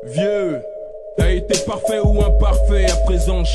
Vieux, t'as été parfait ou imparfait, à présent je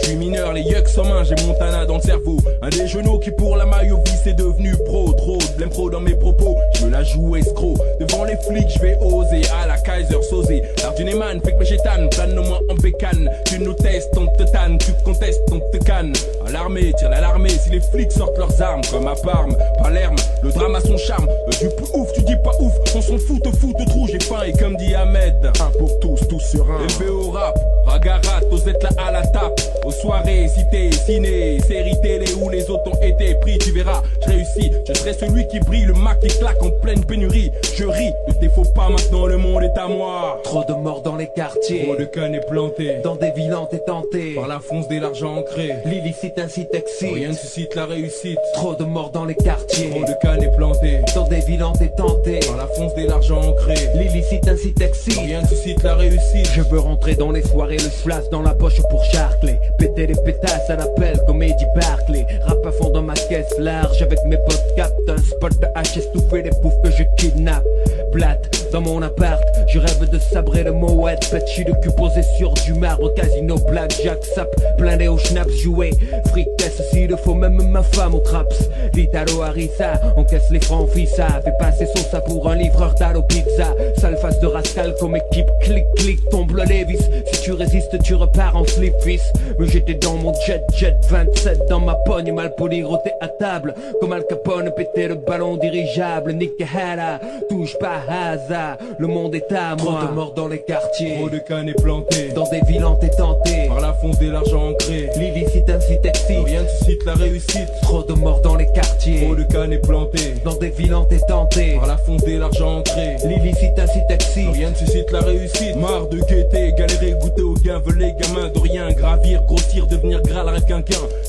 suis mineur, les yucks en main, j'ai Montana dans le cerveau. Un des genoux qui pour la maille au vice est devenu pro. Trop de blême pro dans mes propos, je me la joue escroc. Devant les flics je vais oser, à la Kaiser Sosé. L'art du Neyman fait que mes gétanes planent au moins en bécane. Tu nous testes, on te tanne, tu contestes, on te canne. À l'armée, tire l'alarmée, si les flics sortent leurs armes. Comme à Parme, Palerme, le drame a son charme. Du plus ouf, tu dis pas ouf, on s'en fout, te trou, j'ai faim. Et comme dit Ahmed, un pour tous, tous sur un. élevé au rap, ragarat, aux êtes là à la tape. Aux soirées, cités, ciné, séries télé où les autres ont été pris. Tu verras, je réussis, je serai celui qui brille. Le Mac qui claque en pleine pénurie. Je ris, ne défaut pas maintenant, le monde est à moi. Trop de morts dans les quartiers, Trop de cannes plantés dans des villes tentées par la fonce des l'argent ancré. L'illicite incite excite, Rien ne suscite la réussite. trop de morts dans les quartiers, Trop de cannes plantés dans des villes tentées par la fonce des l'argent ancré. l'illicite incite excite. Rien ne suscite la réussite. Je veux rentrer dans les soirées, le flash dans la poche pour charcler. Péter les pétasses à l'appel comme Eddie Barclay. Rap à fond dans ma caisse large avec mes potes captent un spot de hache, estouffé les poufs que je kidnappe. Blatte dans mon appart, je rêve de sabrer le Moët. Petit de cul posé sur du marbre, casino, blackjack, sap, blindé au schnaps, joué. Fric test s'il le faut, même ma femme au traps. L'Italo Harissa, encaisse les francs Visa. Fait passer son ça pour un livreur d'Alo Pizza. Sale face de rascal comme équipe, clic clic, tombe le Lévis. Si tu résistes, tu repars en slip fils. Mais j'étais dans mon jet 27 dans ma pogne, mal poli, roté à table. Comme Al Capone, péter le ballon dirigeable. Nick Hara, touche pas hasard, le monde est à moi. Trop de morts dans les quartiers, Trop de cannes plantées dans des villes tentées par la fonce des l'argent ancré. l'illicite incite excite. Rien ne suscite la réussite. Trop de morts dans les quartiers, Trop de cannes plantées dans des villes tentées par la fonce des l'argent ancré. l'illicite incite excite. Rien ne suscite la réussite. Marre de guetter, galérer, goûter au gain. Veulent les gamins de rien, gravir, grossir, devenir Graal, rêve qu'un.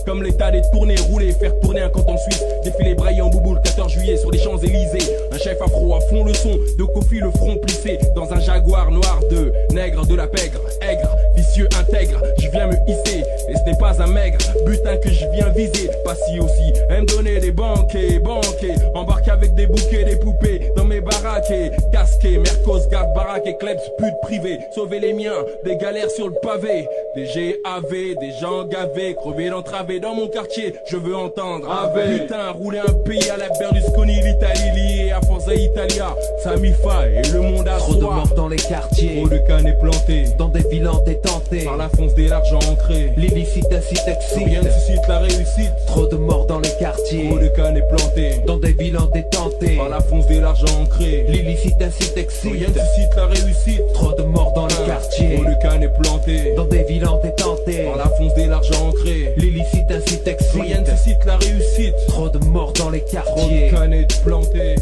Comme l'état des tournées, rouler, faire tourner un canton suisse. Défiler braillé en bouboule, 14 juillet sur les Champs-Élysées. Un chef afro à fond le son, de Kofi le front plissé. Dans un jaguar noir de nègre, de la pègre, aigre, vicieux, intègre. Je viens me hisser, et ce n'est pas un maigre butin que je viens viser. Pas si aussi, aime donner des banquets, embarquer avec des bouquets, des poupées dans mes baraques. Casqué, Mercos, garde baraque et klebs, pute privée. Sauver les miens, des galères sur le pavé. Des GAV, des gens gavés, crevés d'entraver dans mon quartier. Je veux entendre Ave. Putain, rouler un pays à la Berlusconi, l'Italie liée à Forza Italia. Samifa et le monde à Trop de soi. morts dans les quartiers, Trop de cannes plantées dans des villes tentées par la fonce des l'argent ancré. l'illicite incite excite. Rien ne suscite la réussite. Trop de morts dans les quartiers, Trop de cannes plantées dans des villes tentées par la fonce des l'argent ancré. l'illicite incite excite. Rien ne suscite la réussite. Trop de morts dans les quartiers, Trop de cannes plantées dans des villes tentées par la fonce des l'argent ancré. l'illicite incite excite. Rien ne suscite la réussite. Trop de morts dans les Trop quartiers. de cannes plantées.